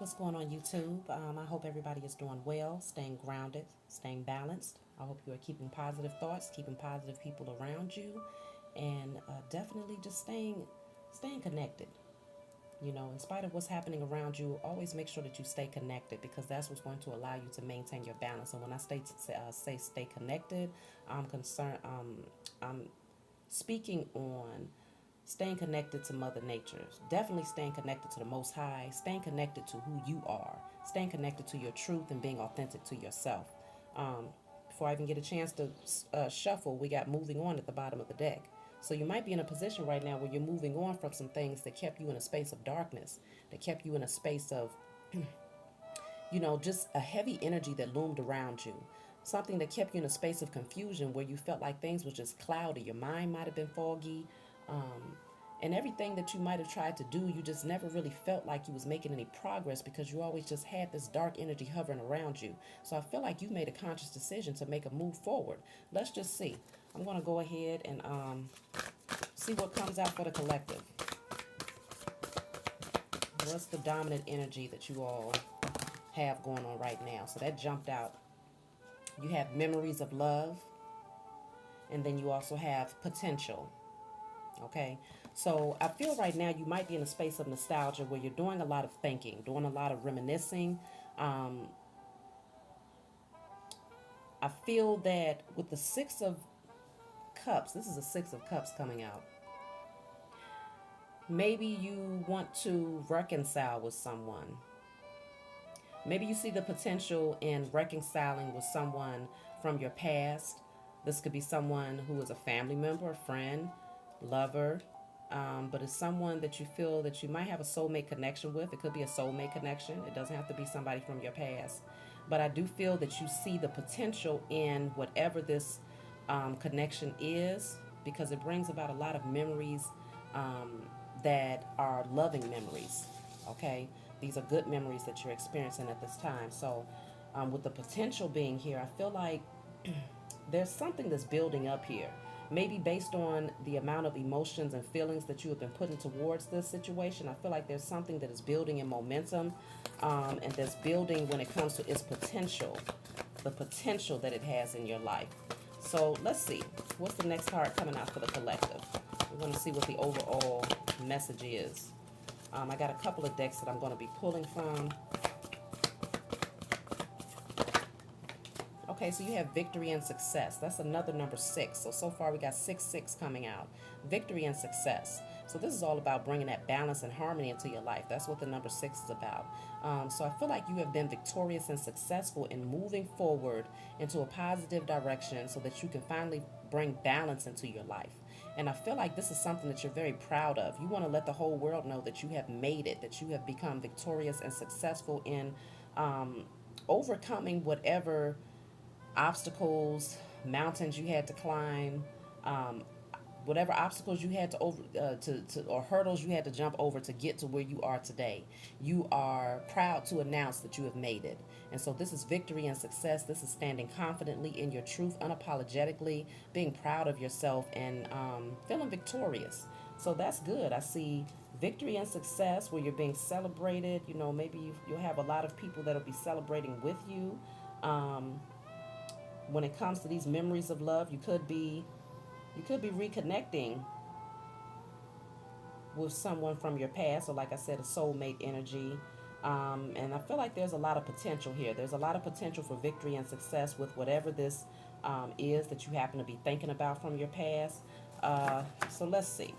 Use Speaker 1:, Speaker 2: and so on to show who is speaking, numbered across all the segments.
Speaker 1: What's going on, YouTube? I hope everybody is doing well, staying grounded, staying balanced. I hope you are keeping positive thoughts, keeping positive people around you, and definitely just staying connected. In spite of what's happening around you, always make sure that you stay connected because that's what's going to allow you to maintain your balance. And when I say stay connected, I'm concerned. I'm speaking on staying connected to Mother Nature, definitely staying connected to the Most High, staying connected to who you are, staying connected to your truth, and being authentic to yourself. Um, Before I even get a chance to shuffle, we got moving on at the bottom of the deck. So you might be in a position right now where you're moving on from some things that kept you in a space of darkness, that kept you in a space of, just a heavy energy that loomed around you. Something that kept you in a space of confusion where you felt like things were just cloudy. Your mind might have been foggy. And everything that you might have tried to do, you just never really felt like you was making any progress because you always just had this dark energy hovering around you. So I feel like you made a conscious decision to make a move forward. Let's just see. I'm going to go ahead and see what comes out for the collective. What's the dominant energy that you all have going on right now? So that jumped out. You have memories of love, and then you also have potential. Okay, so I feel right now you might be in a space of nostalgia where you're doing a lot of thinking, doing a lot of reminiscing. Um, I feel that with the Six of Cups, this is a Six of Cups coming out. Maybe you want to reconcile with someone. Maybe you see the potential in reconciling with someone from your past. This could be someone who is a family member, a friend, lover, but it's someone that you feel that you might have a soulmate connection with. It could be a soulmate connection. It doesn't have to be somebody from your past. But I do feel that you see the potential in whatever this connection is because it brings about a lot of memories um, that are loving memories. Okay, these are good memories that you're experiencing at this time. So, with the potential being here, I feel like there's something that's building up here. Maybe based on the amount of emotions and feelings that you have been putting towards this situation, I feel like there's something that is building in momentum and that's building when it comes to its potential, the potential that it has in your life. So let's see. What's the next card coming out for the collective? We want to see what the overall message is. I got a couple of decks that I'm going to be pulling from. Okay, so you have victory and success. That's another number 6. So far we got 6 coming out. Victory and success. So this is all about bringing that balance and harmony into your life. That's what the number 6 is about. So I feel like you have been victorious and successful in moving forward into a positive direction so that you can finally bring balance into your life. And I feel like this is something that you're very proud of. You want to let the whole world know that you have made it, that you have become victorious and successful in overcoming whatever obstacles, mountains you had to climb, um, whatever obstacles you had to or hurdles you had to jump over to get to where you are today. You are proud to announce that you have made it. And so this is victory and success. This is standing confidently in your truth, unapologetically, being proud of yourself and feeling victorious. So that's good. I see victory and success where you're being celebrated. Maybe you'll have a lot of people that'll be celebrating with you. Um, when it comes to these memories of love, you could be reconnecting with someone from your past, or like I said, a soulmate energy. And I feel like there's a lot of potential here. There's a lot of potential for victory and success with whatever this is that you happen to be thinking about from your past. So let's see.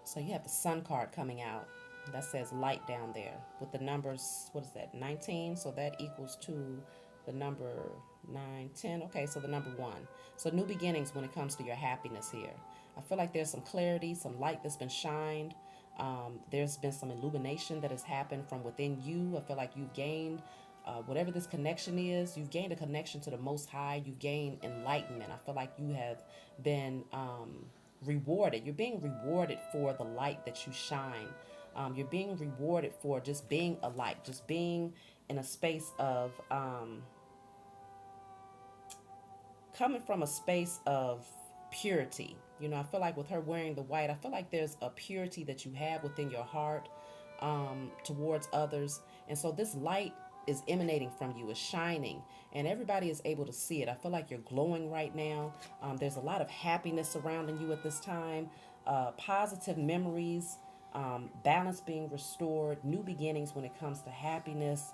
Speaker 1: So you have the Sun card coming out. That says light down there with the numbers. What is that? 19. So that equals to the number 9, 10. Okay, so the number 1. So new beginnings when it comes to your happiness here. I feel like there's some clarity, some light that's been shined. There's been some illumination that has happened from within you. I feel like you've gained whatever this connection is, you've gained a connection to the Most High. You've gained enlightenment. I feel like you have been rewarded. You're being rewarded for the light that you shine You're being rewarded for just being a light, just being in a space of coming from a space of purity. I feel like with her wearing the white, I feel like there's a purity that you have within your heart towards others. And so this light is emanating from you, is shining, and everybody is able to see it. I feel like you're glowing right now. There's a lot of happiness surrounding you at this time, positive memories, balance being restored, new beginnings when it comes to happiness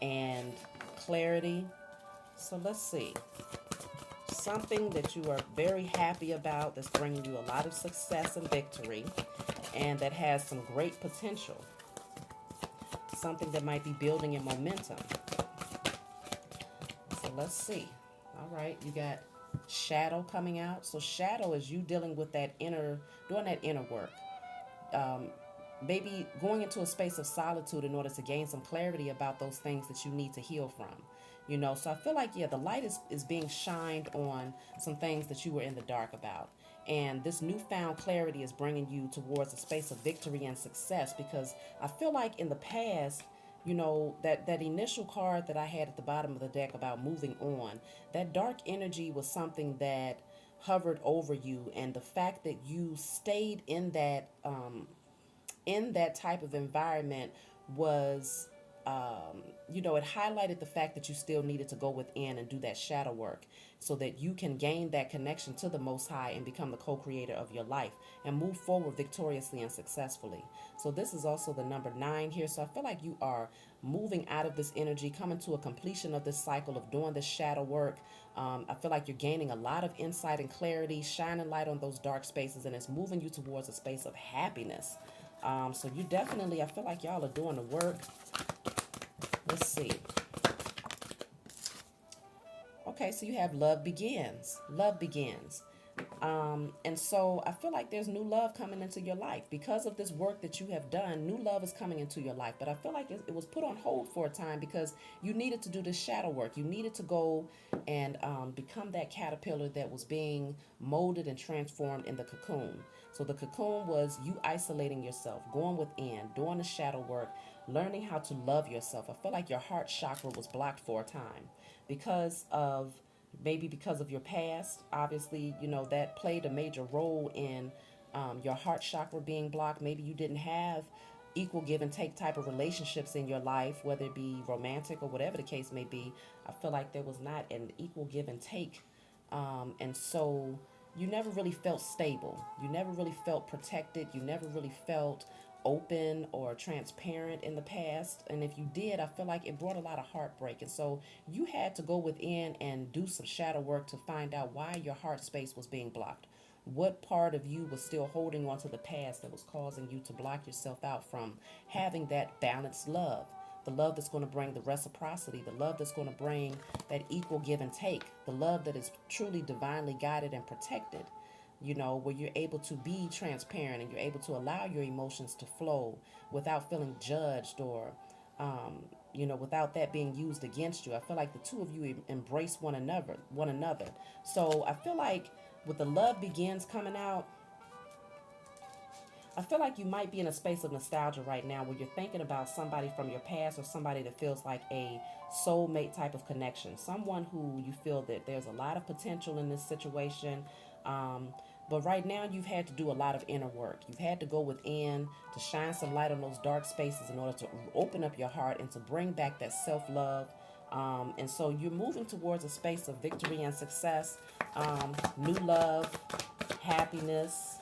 Speaker 1: and clarity. So let's see. Something that you are very happy about that's bringing you a lot of success and victory and that has some great potential. Something that might be building in momentum. So let's see. All right, you got shadow coming out. So shadow is you dealing with that doing that inner work. Um, Maybe going into a space of solitude in order to gain some clarity about those things that you need to heal from. So I feel like, yeah, the light is being shined on some things that you were in the dark about. And this newfound clarity is bringing you towards a space of victory and success, because I feel like in the past, that initial card that I had at the bottom of the deck about moving on, that dark energy was something that hovered over you. And the fact that you stayed in that type of environment was, it highlighted the fact that you still needed to go within and do that shadow work so that you can gain that connection to the Most High and become the co-creator of your life and move forward victoriously and successfully. So this is also the number 9 here. So I feel like you are moving out of this energy, coming to a completion of this cycle of doing this shadow work. I feel like you're gaining a lot of insight and clarity, shining light on those dark spaces, and it's moving you towards a space of happiness. So you definitely, I feel like y'all are doing the work. Let's see. Okay, so you have love begins. Love begins. And so I feel like there's new love coming into your life because of this work that you have done. New love is coming into your life, but I feel like it was put on hold for a time because you needed to do this shadow work. You needed to go and become that caterpillar that was being molded and transformed in the cocoon. So the cocoon was you isolating yourself, going within, doing the shadow work, learning how to love yourself. I feel like your heart chakra was blocked for a time because of maybe because of your past. Obviously, that played a major role in your heart chakra being blocked. Maybe you didn't have equal give and take type of relationships in your life, whether it be romantic or whatever the case may be. I feel like there was not an equal give and take. And so you never really felt stable. You never really felt protected. You never really felt open or transparent in the past. And if you did, I feel like it brought a lot of heartbreak. And so you had to go within and do some shadow work to find out why your heart space was being blocked. What part of you was still holding on to the past that was causing you to block yourself out from having that balanced love? The love that's going to bring the reciprocity, the love that's going to bring that equal give and take, the love that is truly divinely guided and protected, where you're able to be transparent and you're able to allow your emotions to flow without feeling judged or, without that being used against you. I feel like the two of you embrace one another. So I feel like with the love begins coming out, I feel like you might be in a space of nostalgia right now where you're thinking about somebody from your past or somebody that feels like a soulmate type of connection. Someone who you feel that there's a lot of potential in this situation. But right now you've had to do a lot of inner work. You've had to go within to shine some light on those dark spaces in order to open up your heart and to bring back that self-love. And so you're moving towards a space of victory and success, new love, happiness.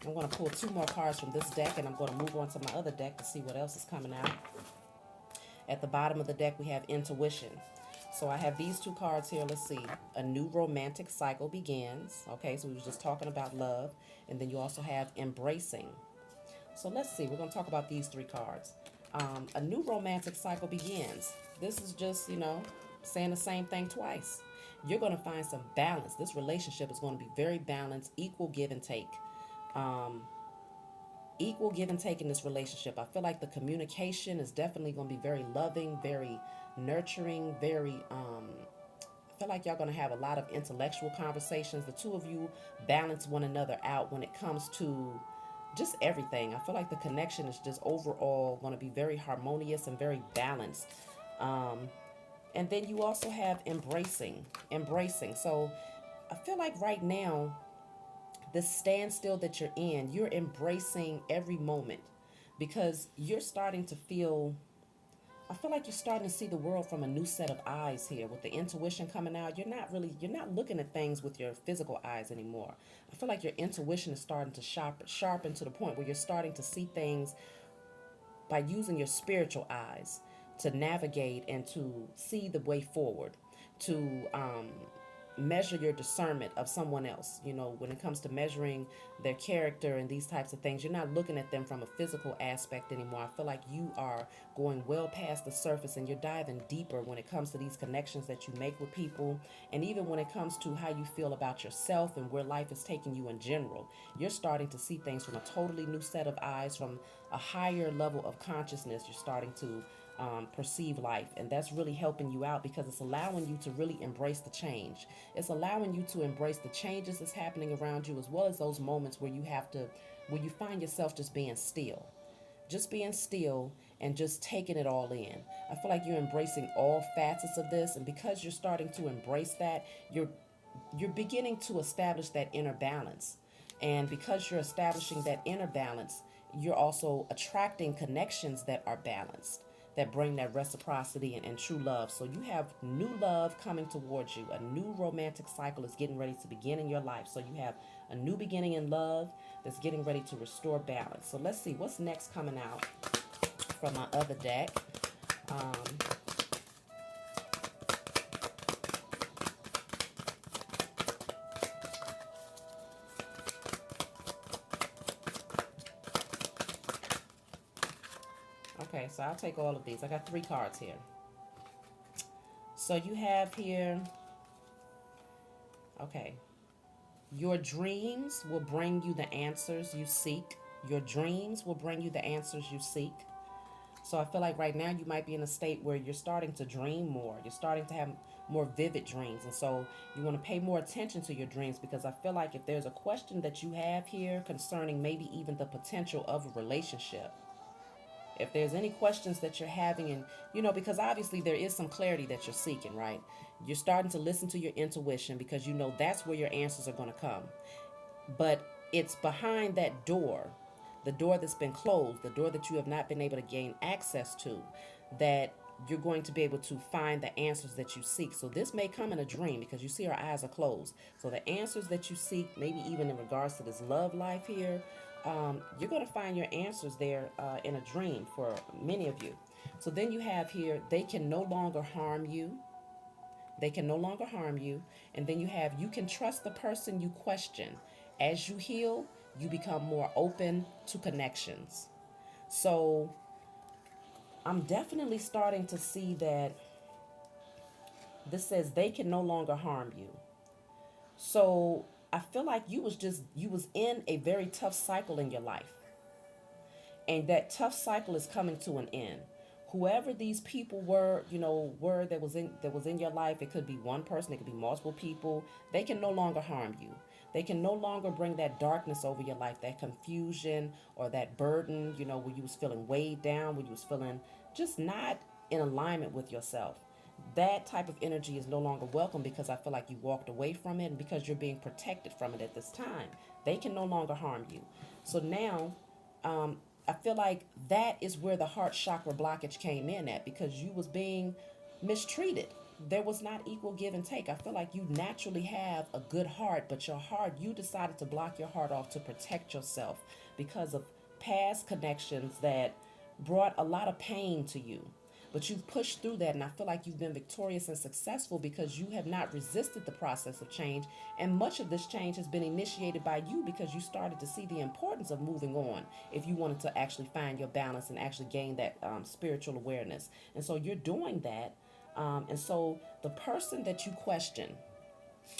Speaker 1: I'm going to pull 2 more cards from this deck, and I'm going to move on to my other deck to see what else is coming out. At the bottom of the deck, we have intuition. So I have these 2 cards here. Let's see. A new romantic cycle begins. Okay, so we were just talking about love. And then you also have embracing. So let's see. We're going to talk about these 3 cards. A new romantic cycle begins. This is just, saying the same thing twice. You're going to find some balance. This relationship is going to be very balanced, equal give and take. Equal give and take in this relationship. I feel like the communication is definitely going to be very loving, very nurturing, very I feel like y'all going to have a lot of intellectual conversations. The two of you balance one another out when it comes to just everything. I feel like the connection is just overall going to be very harmonious and very balanced. Um, and then you also have embracing. So I feel like right now, this standstill that you're embracing every moment because you're starting to feel, I feel like you're starting to see the world from a new set of eyes here with the intuition coming out. You're not looking at things with your physical eyes anymore. I feel like your intuition is starting to sharpen to the point where you're starting to see things by using your spiritual eyes to navigate and to see the way forward, to measure your discernment of someone else. You know, when it comes to measuring their character and these types of things, you're not looking at them from a physical aspect anymore. I feel like you are going well past the surface and you're diving deeper when it comes to these connections that you make with people. And even when it comes to how you feel about yourself and where life is taking you in general, you're starting to see things from a totally new set of eyes, from a higher level of consciousness. You're starting to perceive life, and that's really helping you out because it's allowing you to really embrace the change. It's allowing you to embrace the changes that's happening around you, as well as those moments where where you find yourself just being still and just taking it all in. I feel like you're embracing all facets of this, and because you're starting to embrace that, you're beginning to establish that inner balance. And because you're establishing that inner balance, you're also attracting connections that are balanced, that bring that reciprocity and true love. So you have new love coming towards you. A new romantic cycle is getting ready to begin in your life. So you have a new beginning in love that's getting ready to restore balance. So let's see what's next coming out from my other deck. Um, okay, so I'll take all of these. I got 3 cards here. So you have here, okay, your dreams will bring you the answers you seek. Your dreams will bring you the answers you seek. So I feel like right now you might be in a state where you're starting to dream more. You're starting to have more vivid dreams. And so you want to pay more attention to your dreams because I feel like if there's a question that you have here concerning maybe even the potential of a relationship, if there's any questions that you're having, and because obviously there is some clarity that you're seeking, right? You're starting to listen to your intuition because you know that's where your answers are going to come. But it's behind that door, the door that's been closed, the door that you have not been able to gain access to, that you're going to be able to find the answers that you seek. So this may come in a dream because you see our eyes are closed. So the answers that you seek, maybe even in regards to this love life here, you're going to find your answers there in a dream for many of you. So then you have here, they can no longer harm you. They can no longer harm you. And then you have, you can trust the person you question. As you heal, you become more open to connections. So I'm definitely starting to see that this says they can no longer harm you. So I feel like you was in a very tough cycle in your life. And that tough cycle is coming to an end. Whoever these people were, were that was in your life, it could be one person, it could be multiple people, they can no longer harm you. They can no longer bring that darkness over your life, that confusion or that burden, where you was feeling weighed down, where you was feeling just not in alignment with yourself. That type of energy is no longer welcome because I feel like you walked away from it and because you're being protected from it at this time. They can no longer harm you. So now, I feel like that is where the heart chakra blockage came in at because you was being mistreated. There was not equal give and take. I feel like you naturally have a good heart, but your heart, you decided to block your heart off to protect yourself because of past connections that brought a lot of pain to you. But you've pushed through that, and I feel like you've been victorious and successful because you have not resisted the process of change. And much of this change has been initiated by you because you started to see the importance of moving on if you wanted to actually find your balance and actually gain that spiritual awareness. And so you're doing that. And so the person that you question,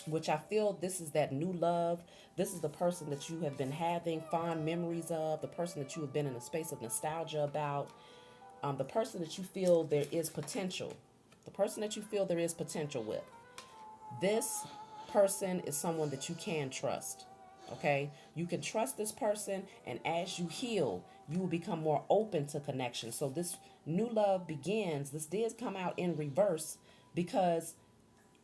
Speaker 1: which I feel this is that new love. This is the person that you have been having fond memories of, the person that you have been in a space of nostalgia about, the person that you feel there is potential, the person that you feel there is potential with. This person is someone that you can trust. Okay, you can trust this person, and as you heal, you will become more open to connection. So this new love begins. This did come out in reverse because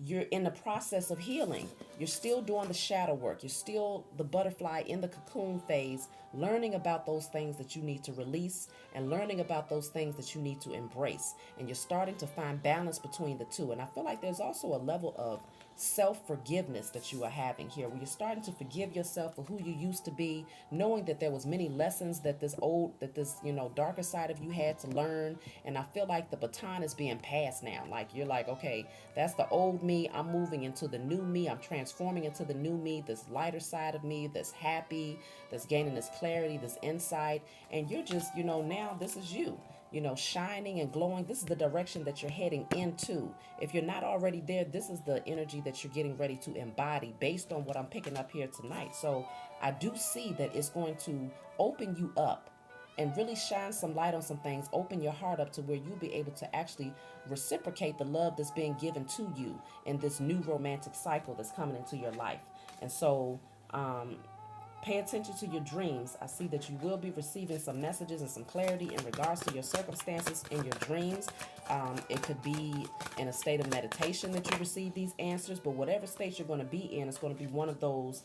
Speaker 1: you're in the process of healing. You're still doing the shadow work. You're still the butterfly in the cocoon phase, learning about those things that you need to release and learning about those things that you need to embrace. And you're starting to find balance between the two. And I feel like there's also a level of self-forgiveness that you are having here, where you're starting to forgive yourself for who you used to be, knowing that there was many lessons that this darker side of you had to learn. And I feel like the baton is being passed now. Like you're like, okay, that's the old me. I'm moving into the new me. I'm transforming into the new me, this lighter side of me that's happy, that's gaining this clarity, this insight. And you're just, now this is you, shining and glowing. This is the direction that you're heading into. If you're not already there, this is the energy that you're getting ready to embody based on what I'm picking up here tonight. So I do see that it's going to open you up and really shine some light on some things, open your heart up to where you'll be able to actually reciprocate the love that's being given to you in this new romantic cycle that's coming into your life. And so, pay attention to your dreams. I see that you will be receiving some messages and some clarity in regards to your circumstances in your dreams. It could be in a state of meditation that you receive these answers, but whatever state you're going to be in, it's going to be one of those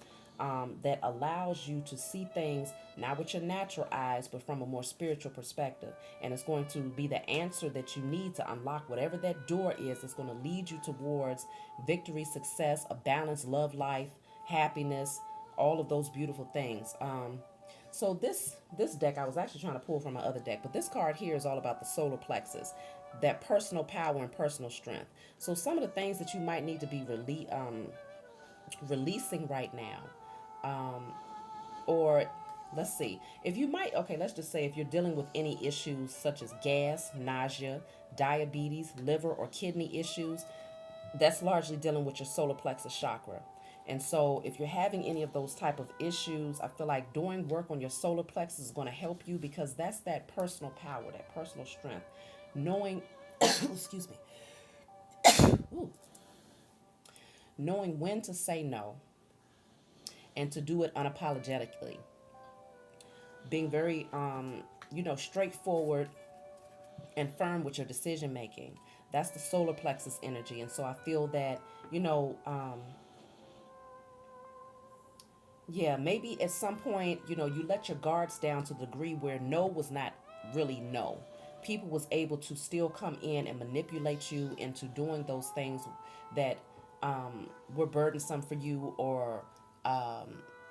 Speaker 1: that allows you to see things not with your natural eyes, but from a more spiritual perspective. And it's going to be the answer that you need to unlock whatever that door is that's going to lead you towards victory, success, a balanced love life, happiness, all of those beautiful things. So this deck, I was actually trying to pull from my other deck, but this card here is all about the solar plexus, that personal power and personal strength. So some of the things that you might need to be releasing right now, or let's see, if you might, okay, let's just say if you're dealing with any issues such as gas, nausea, diabetes, liver or kidney issues, that's largely dealing with your solar plexus chakra. And so if you're having any of those type of issues, I feel like doing work on your solar plexus is going to help you, because that's that personal power, that personal strength. Knowing, excuse me, Ooh. Knowing when to say no and to do it unapologetically. Being very, straightforward and firm with your decision making. That's the solar plexus energy. And so I feel that, yeah, maybe at some point, you let your guards down to the degree where no was not really no. People was able to still come in and manipulate you into doing those things that were burdensome for you, or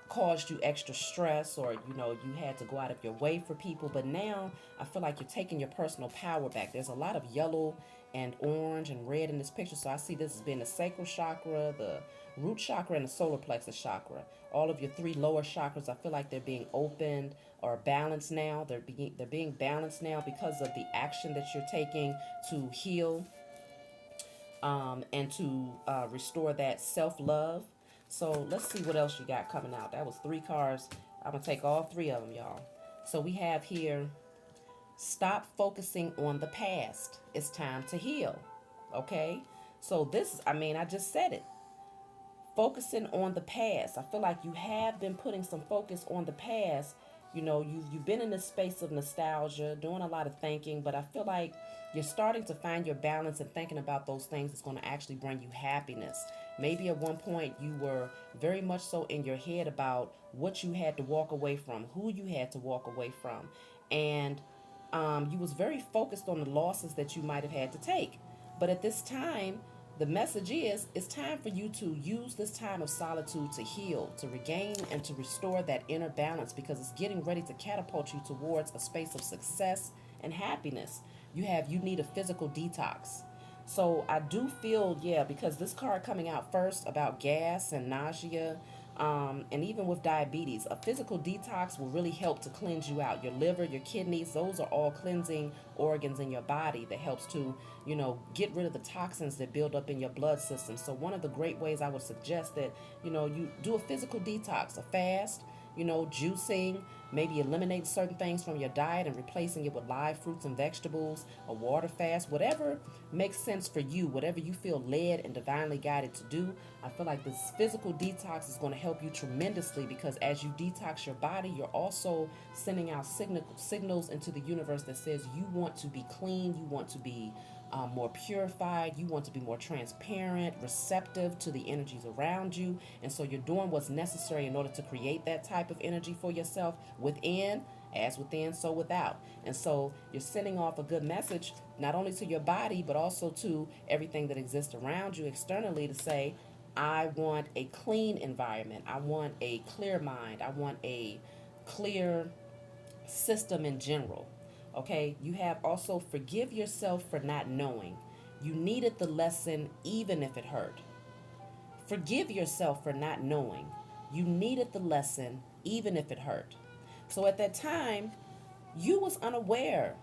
Speaker 1: caused you extra stress, or you had to go out of your way for people. But now I feel like you're taking your personal power back. There's a lot of yellow and orange and red in this picture, so I see this as being the sacral chakra, the root chakra, and the solar plexus chakra. All of your three lower chakras, I feel like they're being opened or balanced now. They're being balanced now because of the action that you're taking to heal, and to restore that self-love. So let's see what else you got coming out. That was three cards. I'm going to take all three of them, y'all. So we have here, stop focusing on the past. It's time to heal. Okay? So I just said it. Focusing on the past. I feel like you have been putting some focus on the past. You've been in this space of nostalgia, doing a lot of thinking, but I feel like you're starting to find your balance and thinking about those things that's going to actually bring you happiness. Maybe at one point you were very much so in your head about what you had to walk away from, who you had to walk away from, and you was very focused on the losses that you might have had to take. But at this time, the message is, it's time for you to use this time of solitude to heal, to regain and to restore that inner balance, because it's getting ready to catapult you towards a space of success and happiness. You need a physical detox. So I do feel, yeah, because this card coming out first about gas and nausea, and even with diabetes, a physical detox will really help to cleanse you out. Your liver, your kidneys, those are all cleansing organs in your body that helps to, get rid of the toxins that build up in your blood system. So one of the great ways I would suggest that, you do a physical detox, a fast, juicing, Maybe eliminating certain things from your diet and replacing it with live fruits and vegetables, a water fast, whatever makes sense for you, whatever you feel led and divinely guided to do. I feel like this physical detox is going to help you tremendously, because as you detox your body, you're also sending out signals into the universe that says you want to be clean, you want to be more purified, you want to be more transparent, receptive to the energies around you. And so you're doing what's necessary in order to create that type of energy for yourself within. As within, so without. And so you're sending off a good message, not only to your body, but also to everything that exists around you externally, to say, I want a clean environment. I want a clear mind. I want a clear system in general. Okay, you have also forgive yourself for not knowing. You needed the lesson even if it hurt. Forgive yourself for not knowing. You needed the lesson even if it hurt. So at that time, you was unaware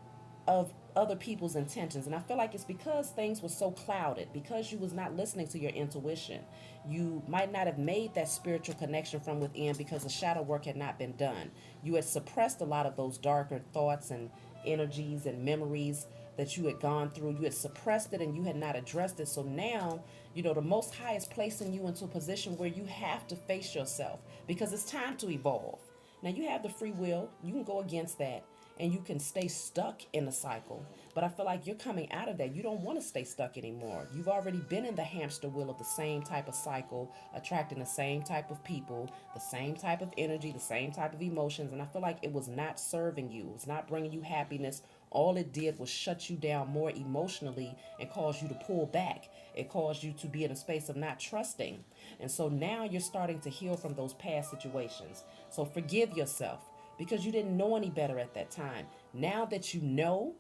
Speaker 1: of other people's intentions, and I feel like it's because things were so clouded, because you was not listening to your intuition. You might not have made that spiritual connection from within because the shadow work had not been done. You had suppressed a lot of those darker thoughts and energies and memories that you had gone through. You had suppressed it and you had not addressed it. So now, the Most High is placing you into a position where you have to face yourself, because it's time to evolve. Now you have the free will. You can go against that and you can stay stuck in the cycle. But I feel like you're coming out of that. You don't want to stay stuck anymore. You've already been in the hamster wheel of the same type of cycle, attracting the same type of people, the same type of energy, the same type of emotions. And I feel like it was not serving you. It was not bringing you happiness. All it did was shut you down more emotionally and cause you to pull back. It caused you to be in a space of not trusting. And so now you're starting to heal from those past situations. So forgive yourself, because you didn't know any better at that time. Now that you know,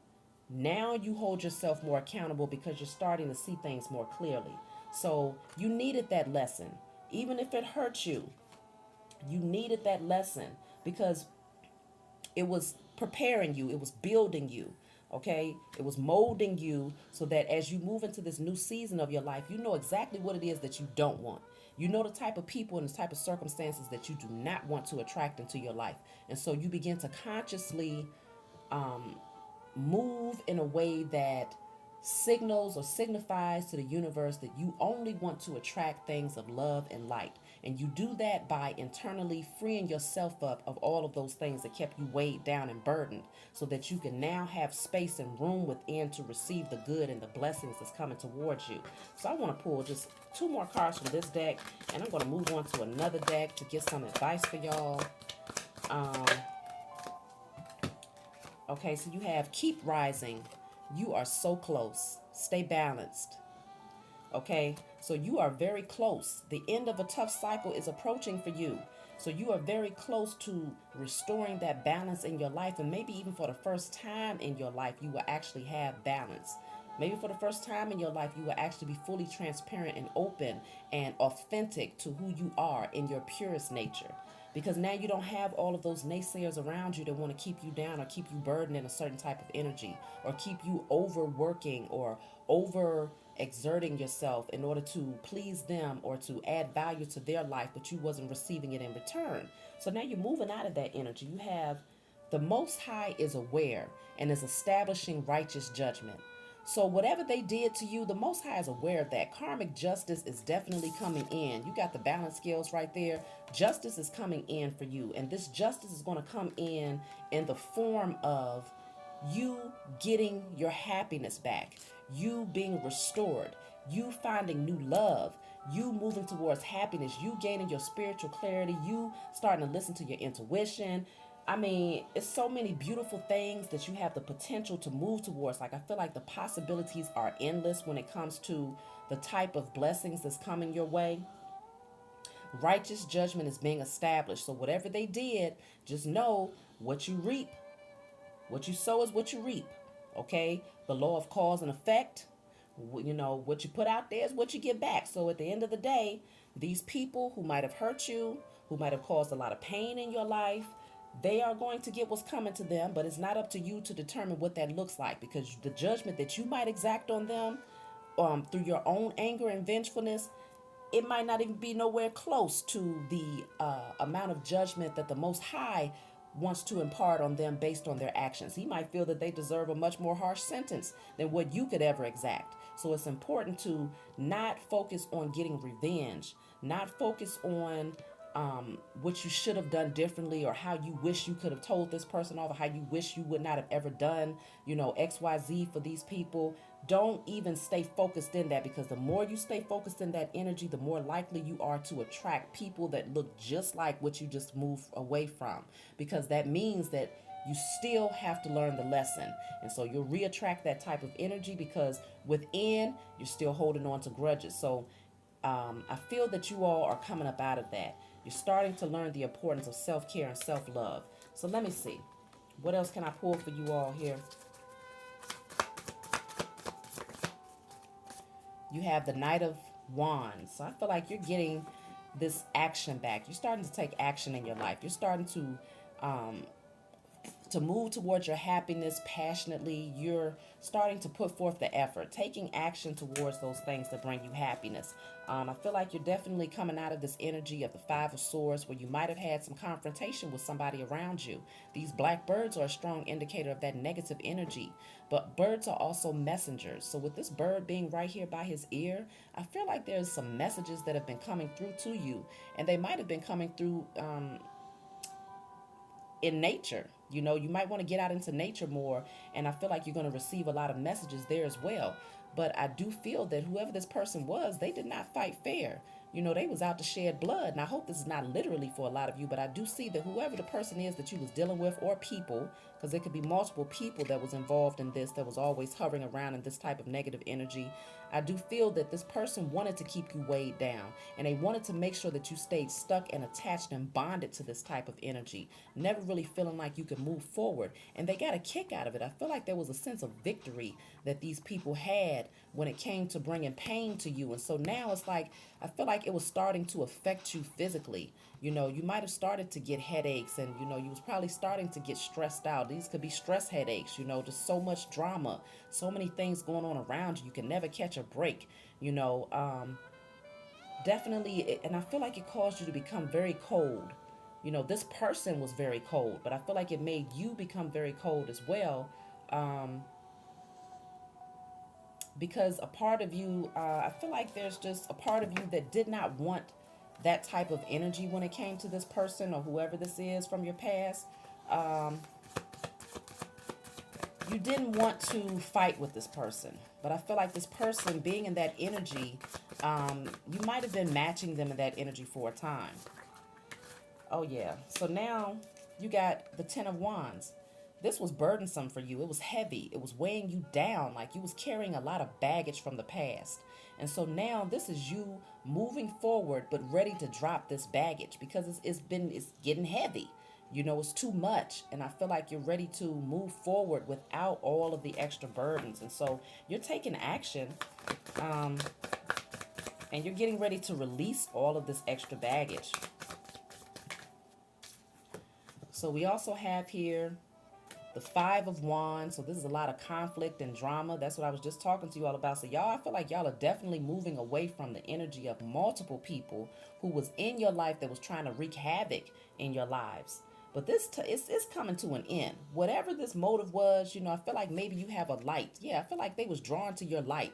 Speaker 1: now you hold yourself more accountable, because you're starting to see things more clearly. So you needed that lesson. Even if it hurt you, you needed that lesson, because it was preparing you, it was building you. Okay, it was molding you so that as you move into this new season of your life, you know exactly what it is that you don't want. You know the type of people and the type of circumstances that you do not want to attract into your life. And so you begin to consciously move in a way that signals or signifies to the universe that you only want to attract things of love and light. And you do that by internally freeing yourself up of all of those things that kept you weighed down and burdened, so that you can now have space and room within to receive the good and the blessings that's coming towards you. So I want to pull just two more cards from this deck, and I'm going to move on to another deck to get some advice for y'all. Okay, so you have keep rising. You are so close. Stay balanced. Okay, so you are very close. The end of a tough cycle is approaching for you. So you are very close to restoring that balance in your life. And maybe even for the first time in your life, you will actually have balance. Maybe for the first time in your life, you will actually be fully transparent and open and authentic to who you are in your purest nature. Because now you don't have all of those naysayers around you that want to keep you down or keep you burdened in a certain type of energy, or keep you overworking or over exerting yourself in order to please them or to add value to their life, but you wasn't receiving it in return. So now you're moving out of that energy. You have the Most High is aware and is establishing righteous judgment. So whatever they did to you, the Most High is aware of that. Karmic justice is definitely coming in. You got the balance scales right there. Justice is coming in for you. And this justice is going to come in the form of you getting your happiness back, you being restored, you finding new love, you moving towards happiness, you gaining your spiritual clarity, you starting to listen to your intuition. I mean, it's so many beautiful things that you have the potential to move towards. Like, I feel like the possibilities are endless when it comes to the type of blessings that's coming your way. Righteous judgment is being established. So whatever they did, just know what you reap. What you sow is what you reap. Okay? The law of cause and effect. What you put out there is what you get back. So at the end of the day, these people who might have hurt you, who might have caused a lot of pain in your life, they are going to get what's coming to them, but it's not up to you to determine what that looks like, because the judgment that you might exact on them through your own anger and vengefulness, it might not even be nowhere close to the amount of judgment that the Most High wants to impart on them based on their actions. He might feel that they deserve a much more harsh sentence than what you could ever exact. So it's important to not focus on getting revenge, not focus on what you should have done differently, or how you wish you could have told this person off, or how you wish you would not have ever done, XYZ for these people. Don't even stay focused in that, because the more you stay focused in that energy, the more likely you are to attract people that look just like what you just moved away from, because that means that you still have to learn the lesson. And so you'll reattract that type of energy, because within you're still holding on to grudges. So I feel that you all are coming up out of that. You're starting to learn the importance of self-care and self-love. So let me see. What else can I pull for you all here? You have the Knight of Wands. So I feel like you're getting this action back. You're starting to take action in your life. You're starting to move towards your happiness passionately. You're starting to put forth the effort, taking action towards those things that bring you happiness. I feel like you're definitely coming out of this energy of the Five of Swords, where you might have had some confrontation with somebody around you. These black birds are a strong indicator of that negative energy, but birds are also messengers. So with this bird being right here by his ear, I feel like there's some messages that have been coming through to you, and they might have been coming through in nature. You might want to get out into nature more, and I feel like you're going to receive a lot of messages there as well. But I do feel that whoever this person was, they did not fight fair. They was out to shed blood. And I hope this is not literally for a lot of you, but I do see that whoever the person is that you was dealing with, or people, because there could be multiple people that was involved in this, that was always hovering around in this type of negative energy. I do feel that this person wanted to keep you weighed down, and they wanted to make sure that you stayed stuck and attached and bonded to this type of energy, never really feeling like you could move forward. And they got a kick out of it. I feel like there was a sense of victory that these people had when it came to bringing pain to you. And so now it's like, I feel like it was starting to affect you physically. You might have started to get headaches, and you was probably starting to get stressed out. These could be stress headaches, just so much drama, so many things going on around you. You can never catch a break, definitely. And I feel like it caused you to become very cold. This person was very cold, but I feel like it made you become very cold as well. Because a part of you, I feel like there's just a part of you that did not want that type of energy when it came to this person or whoever this is from your past. You didn't want to fight with this person, but I feel like this person being in that energy, you might have been matching them in that energy for a time. Oh yeah. So now you got the Ten of Wands. This was burdensome for you. It was heavy. It was weighing you down, like you was carrying a lot of baggage from the past. And so now this is you moving forward, but ready to drop this baggage, because it's getting heavy. It's too much. And I feel like you're ready to move forward without all of the extra burdens. And so you're taking action, and you're getting ready to release all of this extra baggage. So we also have here the Five of Wands. So this is a lot of conflict and drama. That's what I was just talking to you all about. So y'all, I feel like y'all are definitely moving away from the energy of multiple people who was in your life that was trying to wreak havoc in your lives. But it's coming to an end. Whatever this motive was, I feel like maybe you have a light. Yeah, I feel like they was drawn to your light.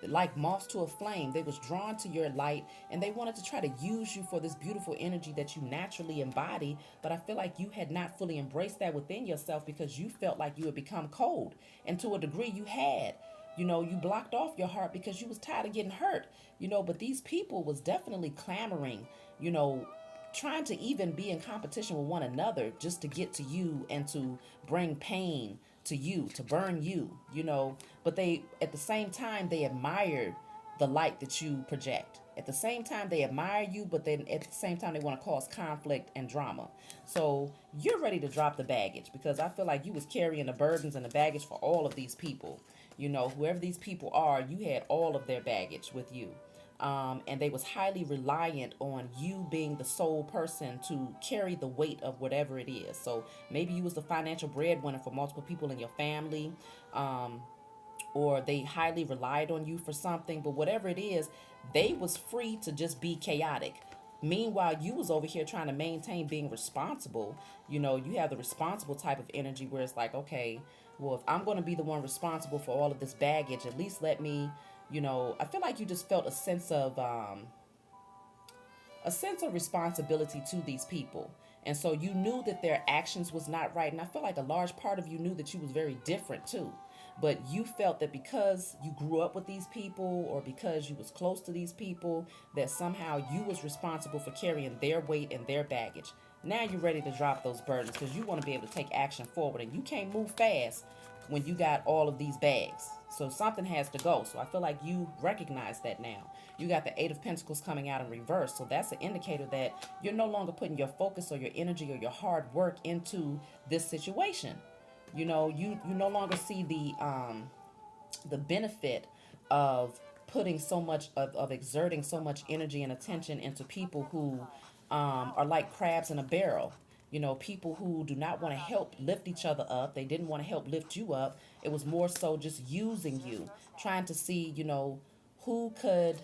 Speaker 1: Like moths to a flame, they was drawn to your light, and they wanted to try to use you for this beautiful energy that you naturally embody. But I feel like you had not fully embraced that within yourself, because you felt like you had become cold, and to a degree you had. You blocked off your heart because you was tired of getting hurt. But these people was definitely clamoring, trying to even be in competition with one another just to get to you and to bring pain to you, to burn you, but they, at the same time, they admire the light that you project. At the same time, they admire you, but then at the same time, they want to cause conflict and drama. So you're ready to drop the baggage, because I feel like you was carrying the burdens and the baggage for all of these people. Whoever these people are, you had all of their baggage with you. And they was highly reliant on you being the sole person to carry the weight of whatever it is. So maybe you was the financial breadwinner for multiple people in your family, or they highly relied on you for something. But whatever it is, they was free to just be chaotic. Meanwhile, you was over here trying to maintain being responsible. You have the responsible type of energy where it's like, okay, well, if I'm going to be the one responsible for all of this baggage, at least let me, I feel like you just felt a sense of responsibility to these people. And so you knew that their actions was not right. And I feel like a large part of you knew that you was very different too. But you felt that because you grew up with these people or because you was close to these people, that somehow you was responsible for carrying their weight and their baggage. Now you're ready to drop those burdens because you want to be able to take action forward, and you can't move fast when you got all of these bags. So something has to go. So I feel like you recognize that now. You got the Eight of Pentacles coming out in reverse. So that's an indicator that you're no longer putting your focus or your energy or your hard work into this situation. You no longer see the benefit of putting so much of exerting so much energy and attention into people who are like crabs in a barrel. People who do not want to help lift each other up. They didn't want to help lift you up. It was more so just using you, trying to see, who could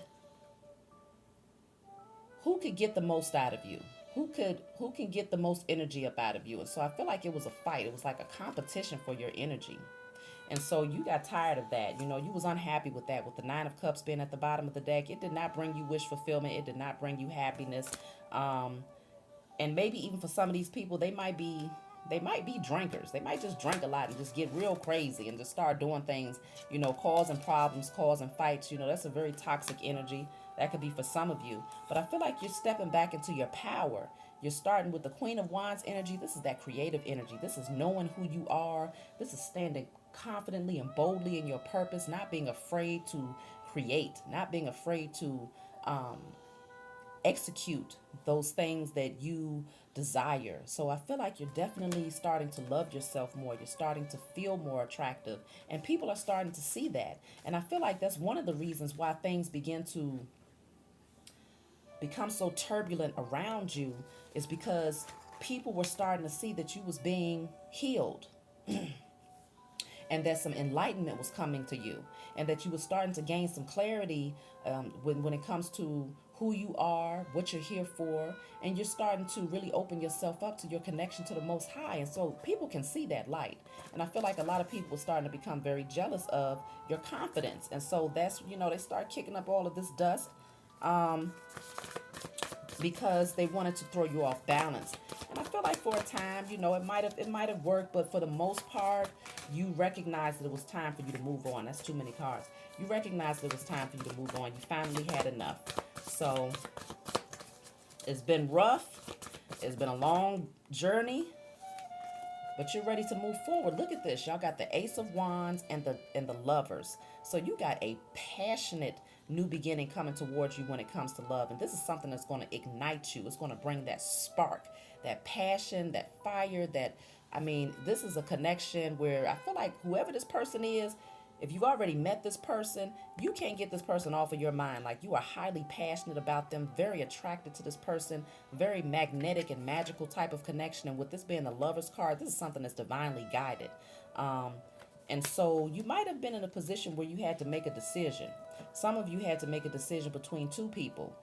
Speaker 1: get the most out of you. Who can get the most energy up out of you. And so I feel like it was a fight. It was like a competition for your energy. And so you got tired of that. You was unhappy with that, with the Nine of Cups being at the bottom of the deck. It did not bring you wish fulfillment. It did not bring you happiness. And maybe even for some of these people, they might be drinkers. They might just drink a lot and just get real crazy and just start doing things, causing problems, causing fights. That's a very toxic energy. That could be for some of you. But I feel like you're stepping back into your power. You're starting with the Queen of Wands energy. This is that creative energy. This is knowing who you are. This is standing confidently and boldly in your purpose, not being afraid to create, not being afraid to execute those things that you desire. So I feel like you're definitely starting to love yourself more. You're starting to feel more attractive, and people are starting to see that. And I feel like that's one of the reasons why things begin to become so turbulent around you, is because people were starting to see that you was being healed and that some enlightenment was coming to you, and that you were starting to gain some clarity when it comes to who you are, what you're here for, and you're starting to really open yourself up to your connection to the Most High. And so people can see that light. And I feel like a lot of people are starting to become very jealous of your confidence. And so that's, they start kicking up all of this dust because they wanted to throw you off balance. And I feel like for a time, it might have worked, but for the most part, you recognized that it was time for you to move on. That's too many cards. You recognized that it was time for you to move on. You finally had enough. So it's been rough. It's been a long journey, but you're ready to move forward. Look at this. Y'all got the Ace of Wands and the Lovers. So you got a passionate new beginning coming towards you when it comes to love. And this is something that's going to ignite you. It's going to bring that spark, that passion, that fire, this is a connection where I feel like whoever this person is, if you've already met this person, you can't get this person off of your mind. Like, you are highly passionate about them, very attracted to this person, very magnetic and magical type of connection. And with this being the Lover's card, this is something that's divinely guided. And so you might have been in a position where you had to make a decision. Some of you had to make a decision between two people,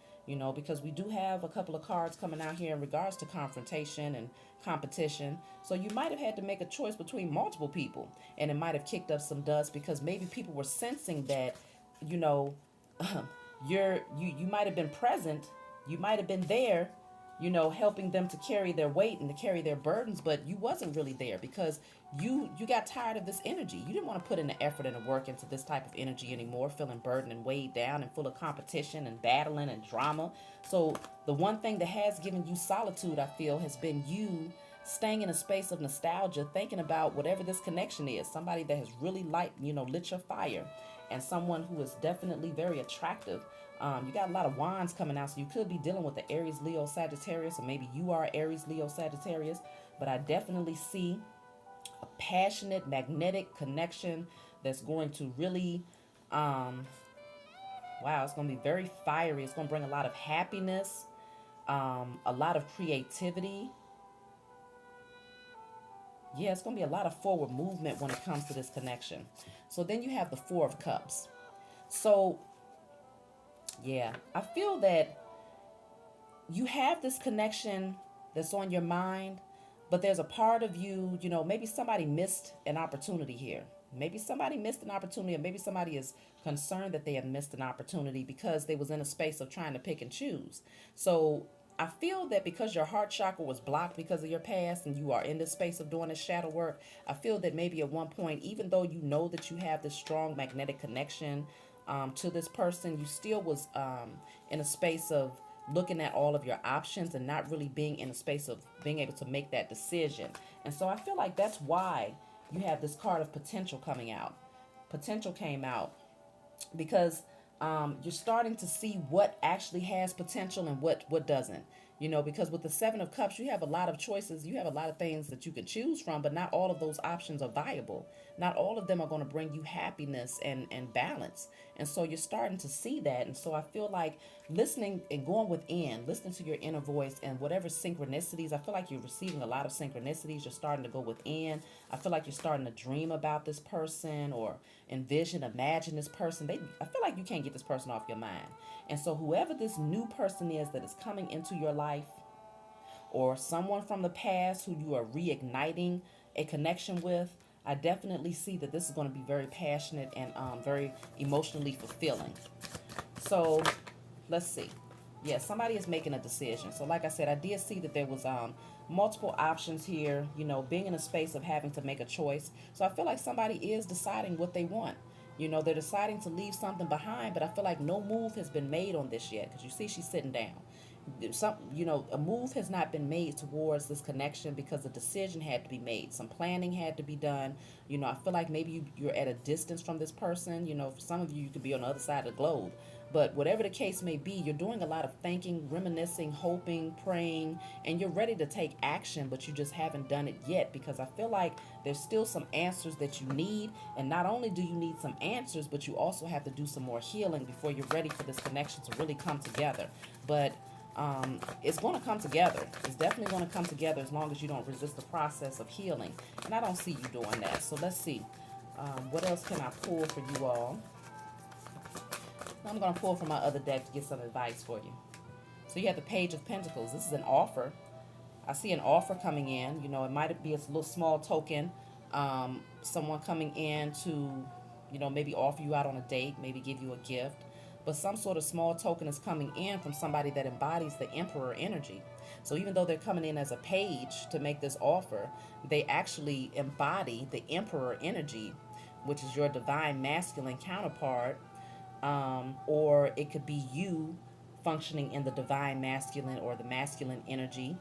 Speaker 1: because we do have a couple of cards coming out here in regards to confrontation and competition. So you might have had to make a choice between multiple people, and it might have kicked up some dust because maybe people were sensing that, you might have been present, you might have been there, helping them to carry their weight and to carry their burdens, but you wasn't really there because you got tired of this energy. You didn't want to put in the effort and the work into this type of energy anymore, feeling burdened and weighed down and full of competition and battling and drama. So the one thing that has given you solitude, I feel, has been you staying in a space of nostalgia, thinking about whatever this connection is, somebody that has really lit your fire, and someone who is definitely very attractive. You got a lot of wands coming out, so you could be dealing with the Aries, Leo, Sagittarius, or maybe you are Aries, Leo, Sagittarius. But I definitely see a passionate, magnetic connection that's going to really, it's going to be very fiery. It's going to bring a lot of happiness, a lot of creativity. Yeah, it's going to be a lot of forward movement when it comes to this connection. So then you have the Four of Cups. So, yeah, I feel that you have this connection that's on your mind, but there's a part of you, maybe somebody missed an opportunity here. Maybe somebody missed an opportunity, or maybe somebody is concerned that they have missed an opportunity because they was in a space of trying to pick and choose. So I feel that because your heart chakra was blocked because of your past and you are in this space of doing this shadow work, I feel that maybe at one point, even though you know that you have this strong magnetic connection to this person, you still was in a space of looking at all of your options and not really being in a space of being able to make that decision. And so I feel like that's why you have this card of potential coming out. Potential came out because you're starting to see what actually has potential and what doesn't. Because with the Seven of Cups, you have a lot of choices. You have a lot of things that you can choose from, but not all of those options are viable. Not all of them are going to bring you happiness and balance. And so you're starting to see that. And so I feel like listening and going within, listening to your inner voice and whatever synchronicities, I feel like you're receiving a lot of synchronicities. You're starting to go within. I feel like you're starting to dream about this person or envision, imagine this person. I feel like you can't get this person off your mind. And so whoever this new person is that is coming into your life, or someone from the past who you are reigniting a connection with, I definitely see that this is going to be very passionate and very emotionally fulfilling. So let's see. Yeah, somebody is making a decision. So like I said, I did see that there was multiple options here, being in a space of having to make a choice. So I feel like somebody is deciding what they want. They're deciding to leave something behind, but I feel like no move has been made on this yet, because you see she's sitting down. A move has not been made towards this connection because a decision had to be made. Some planning had to be done. I feel like maybe you're at a distance from this person. For some of you, you could be on the other side of the globe. But whatever the case may be, you're doing a lot of thinking, reminiscing, hoping, praying, and you're ready to take action, but you just haven't done it yet, because I feel like there's still some answers that you need. And not only do you need some answers, but you also have to do some more healing before you're ready for this connection to really come together. But it's going to come together. It's definitely going to come together as long as you don't resist the process of healing. And I don't see you doing that. So let's see. What else can I pull for you all? I'm going to pull from my other deck to get some advice for you. So you have the Page of Pentacles. This is an offer. I see an offer coming in. It might be a little small token. Someone coming in to, maybe offer you out on a date, maybe give you a gift. But some sort of small token is coming in from somebody that embodies the Emperor energy. So even though they're coming in as a page to make this offer, they actually embody the Emperor energy, which is your divine masculine counterpart. Or it could be you functioning in the divine masculine or the masculine energy.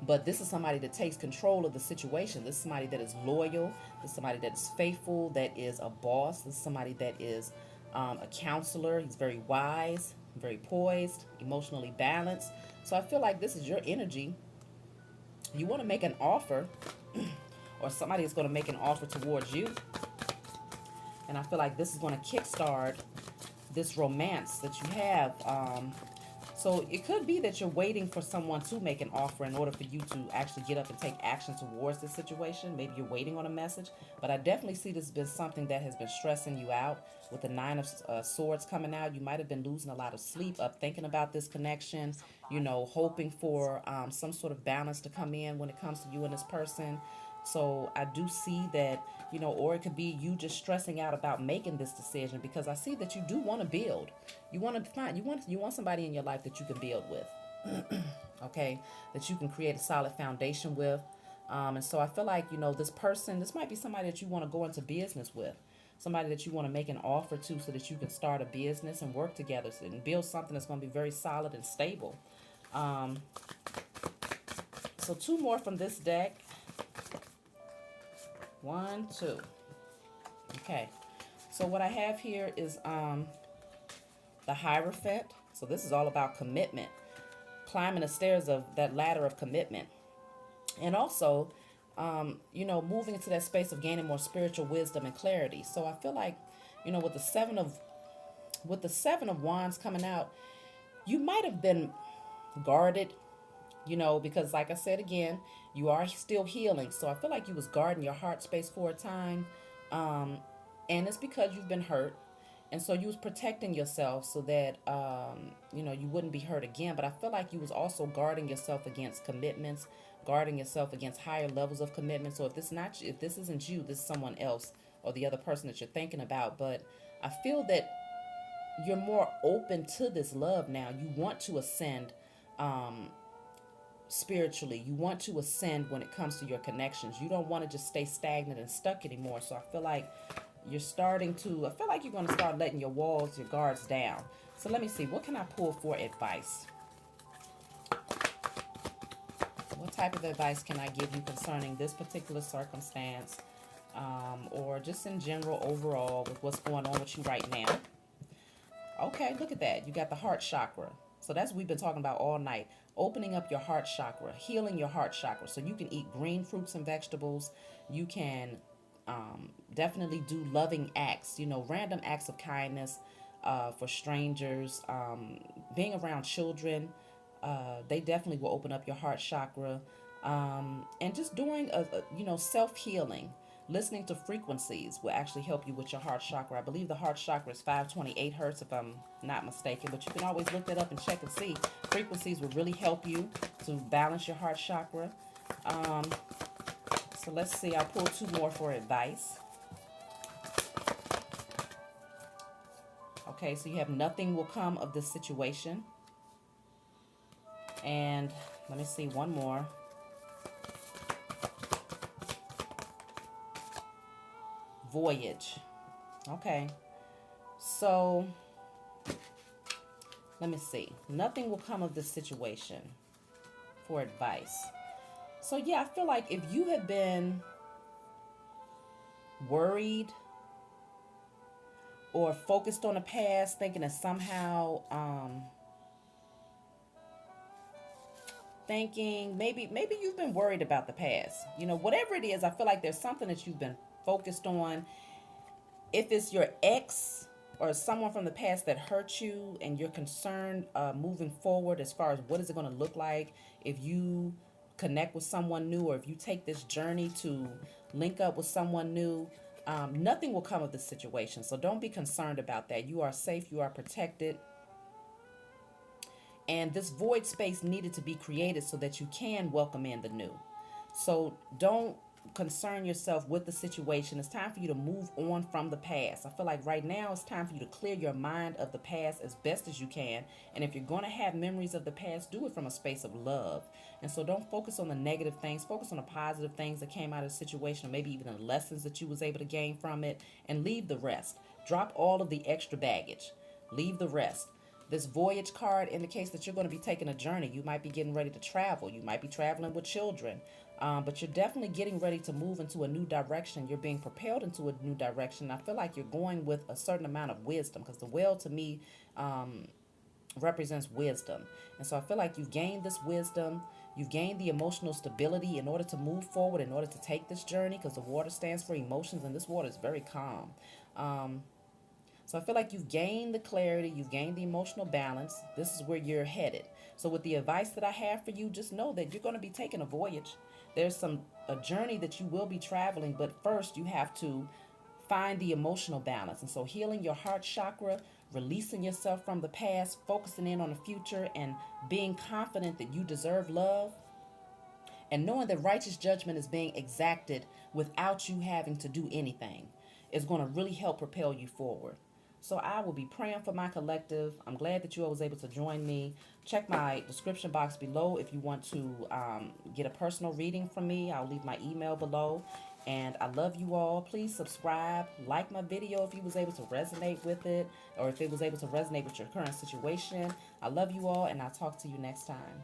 Speaker 1: But this is somebody that takes control of the situation. This is somebody that is loyal. This is somebody that is faithful, that is a boss. This is somebody that is a counselor. He's very wise, very poised, emotionally balanced. So I feel like this is your energy. You want to make an offer, or somebody is going to make an offer towards you. And I feel like this is going to kickstart this romance that you have. So it could be that you're waiting for someone to make an offer in order for you to actually get up and take action towards this situation. Maybe you're waiting on a message. But I definitely see this has been something that has been stressing you out. With the Nine of Swords coming out, you might have been losing a lot of sleep up thinking about this connection, hoping for some sort of balance to come in when it comes to you and this person. So I do see that, or it could be you just stressing out about making this decision, because I see that you do want to build. You want to find, you want somebody in your life that you can build with, okay, that you can create a solid foundation with. And so I feel like, this person, this might be somebody that you want to go into business with, somebody that you want to make an offer to so that you can start a business and work together and build something that's going to be very solid and stable. So two more from this deck. 1, 2. Okay. So what I have here is the Hierophant. So this is all about commitment. Climbing the stairs of that ladder of commitment. And also, moving into that space of gaining more spiritual wisdom and clarity. So I feel like, with the Seven of Wands coming out, you might have been guarded, because like I said again, you are still healing. So I feel like you was guarding your heart space for a time. And it's because you've been hurt. And so you was protecting yourself so that you know, you wouldn't be hurt again. But I feel like you was also guarding yourself against commitments, guarding yourself against higher levels of commitment. So if this isn't you, this is someone else or the other person that you're thinking about. But I feel that you're more open to this love now. You want to ascend spiritually. You want to ascend when it comes to your connections. You don't want to just stay stagnant and stuck anymore. So I feel like I feel like you're going to start letting your walls, your guards down. So let me see, what can I pull for advice? What type of advice can I give you concerning this particular circumstance, or just in general overall with what's going on with you right now? Okay, look at that. You got the heart chakra. So that's what we've been talking about all night. Opening up your heart chakra, healing your heart chakra. So you can eat green fruits and vegetables. You can definitely do loving acts, you know, random acts of kindness for strangers, being around children. They definitely will open up your heart chakra. And just doing you know, self-healing. Listening to frequencies will actually help you with your heart chakra. I believe the heart chakra is 528 hertz, if I'm not mistaken, but you can always look that up and check and see. Frequencies will really help you to balance your heart chakra. So let's see, I'll pull two more for advice. Okay, so you have nothing will come of this situation. And let me see one more. Voyage. Okay, so let me see. Nothing will come of this situation for advice. So yeah, I feel like if you have been worried or focused on the past, thinking that somehow thinking maybe you've been worried about the past. You know, whatever it is, I feel like there's something that you've been focused on. If it's your ex or someone from the past that hurt you and you're concerned moving forward as far as what is it going to look like if you connect with someone new, or if you take this journey to link up with someone new, nothing will come of this situation. So don't be concerned about that. You are safe, you are protected. And this void space needed to be created so that you can welcome in the new. So don't concern yourself with the situation. It's time for you to move on from the past. I feel like right now it's time for you to clear your mind of the past as best as you can. And if you're going to have memories of the past, do it from a space of love. And so don't focus on the negative things. Focus on the positive things that came out of the situation, or maybe even the lessons that you was able to gain from it, and leave the rest. Drop all of the extra baggage. Leave the rest. This voyage card indicates that you're going to be taking a journey. You might be getting ready to travel. You might be traveling with children. But you're definitely getting ready to move into a new direction. You're being propelled into a new direction. I feel like you're going with a certain amount of wisdom, because the whale to me represents wisdom. And so I feel like you've gained this wisdom. You've gained the emotional stability in order to move forward, in order to take this journey, because the water stands for emotions, and this water is very calm. So I feel like you've gained the clarity, you've gained the emotional balance. This is where you're headed. So with the advice that I have for you, just know that you're going to be taking a voyage. There's a journey that you will be traveling, but first you have to find the emotional balance. And so healing your heart chakra, releasing yourself from the past, focusing in on the future, and being confident that you deserve love, and knowing that righteous judgment is being exacted without you having to do anything, is going to really help propel you forward. So I will be praying for my collective. I'm glad that you all was able to join me. Check my description box below if you want to get a personal reading from me. I'll leave my email below. And I love you all. Please subscribe, like my video if you was able to resonate with it, or if it was able to resonate with your current situation. I love you all, and I'll talk to you next time.